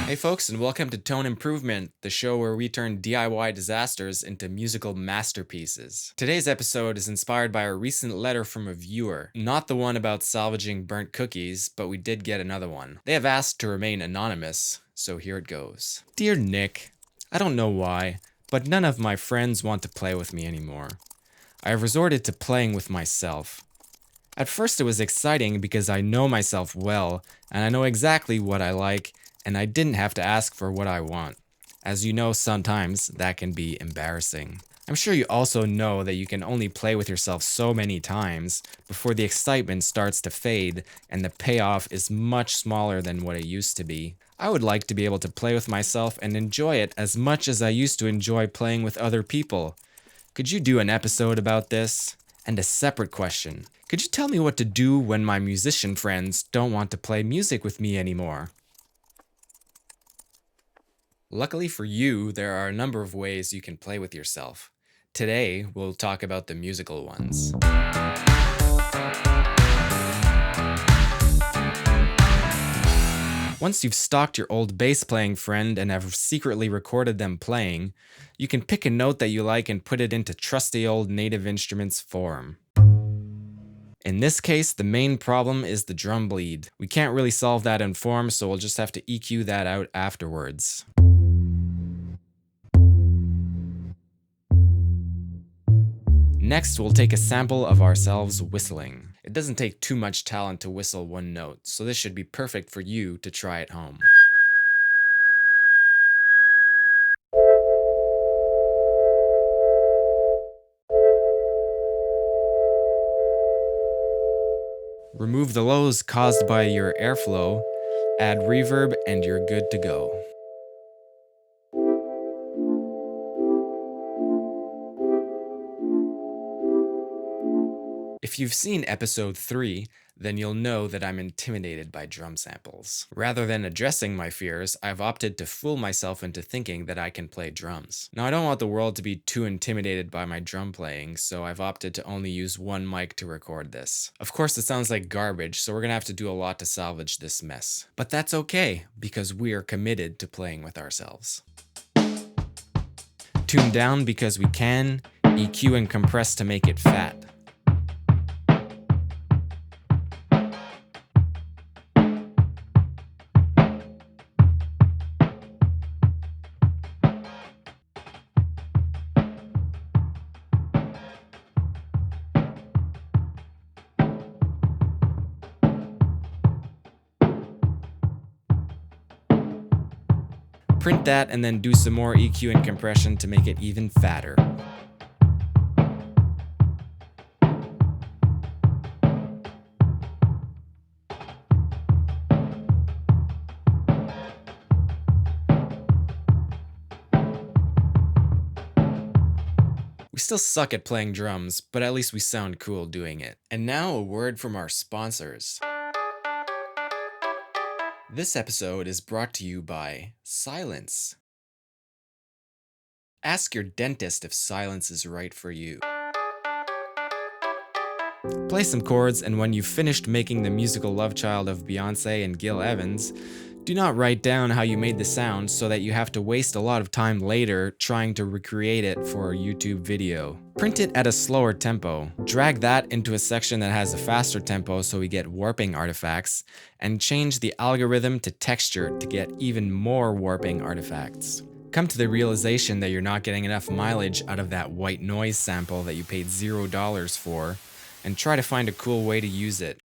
Hey folks, and welcome to Tone Improvement, the show where we turn DIY disasters into musical masterpieces. Today's episode is inspired by a recent letter from a viewer. Not the one about salvaging burnt cookies, but we did get another one. They have asked to remain anonymous, so here it goes. Dear Nick, I don't know why, but none of my friends want to play with me anymore. I have resorted to playing with myself. At first it was exciting because I know myself well, and I know exactly what I like, and I didn't have to ask for what I want. As you know, sometimes that can be embarrassing. I'm sure you also know that you can only play with yourself so many times before the excitement starts to fade and the payoff is much smaller than what it used to be. I would like to be able to play with myself and enjoy it as much as I used to enjoy playing with other people. Could you do an episode about this? And a separate question. Could you tell me what to do when my musician friends don't want to play music with me anymore? Luckily for you, there are a number of ways you can play with yourself. Today, we'll talk about the musical ones. Once you've stalked your old bass playing friend and have secretly recorded them playing, you can pick a note that you like and put it into trusty old Native Instruments form. In this case, the main problem is the drum bleed. We can't really solve that in form, so we'll just have to EQ that out afterwards. Next, we'll take a sample of ourselves whistling. It doesn't take too much talent to whistle one note, so this should be perfect for you to try at home. Remove the lows caused by your airflow, add reverb, and you're good to go. If you've seen episode 3, then you'll know that I'm intimidated by drum samples. Rather than addressing my fears, I've opted to fool myself into thinking that I can play drums. Now, I don't want the world to be too intimidated by my drum playing, so I've opted to only use one mic to record this. Of course, it sounds like garbage, so we're gonna have to do a lot to salvage this mess. But that's okay, because we are committed to playing with ourselves. Tune down because we can, EQ and compress to make it fat. Print that and then do some more EQ and compression to make it even fatter. We still suck at playing drums, but at least we sound cool doing it. And now a word from our sponsors. This episode is brought to you by silence. Ask your dentist if silence is right for you. Play some chords, and when you've finished making the musical love child of Beyoncé and Gil Evans, do not write down how you made the sound so that you have to waste a lot of time later trying to recreate it for a YouTube video. Print it at a slower tempo, drag that into a section that has a faster tempo so we get warping artifacts, and change the algorithm to texture to get even more warping artifacts. Come to the realization that you're not getting enough mileage out of that white noise sample that you paid $0 for, and try to find a cool way to use it.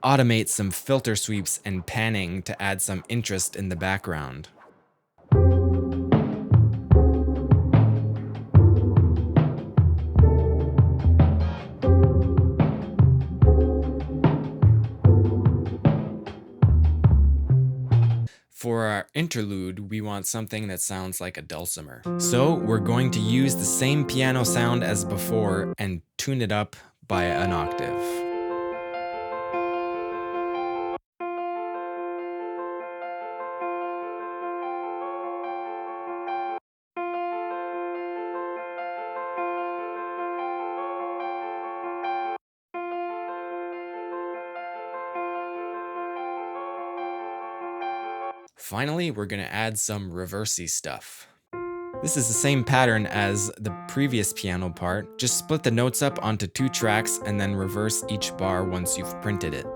Automate some filter sweeps and panning to add some interest in the background. For our interlude, we want something that sounds like a dulcimer. So we're going to use the same piano sound as before and tune it up by an octave. Finally, we're gonna add some reversey stuff. This is the same pattern as the previous piano part, just split the notes up onto 2 tracks and then reverse each bar once you've printed it.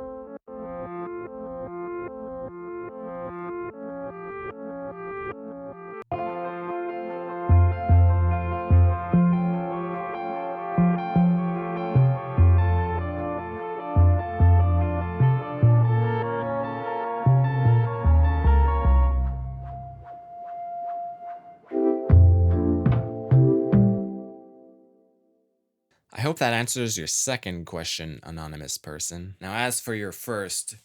I hope that answers your second question, anonymous person. Now, as for your first,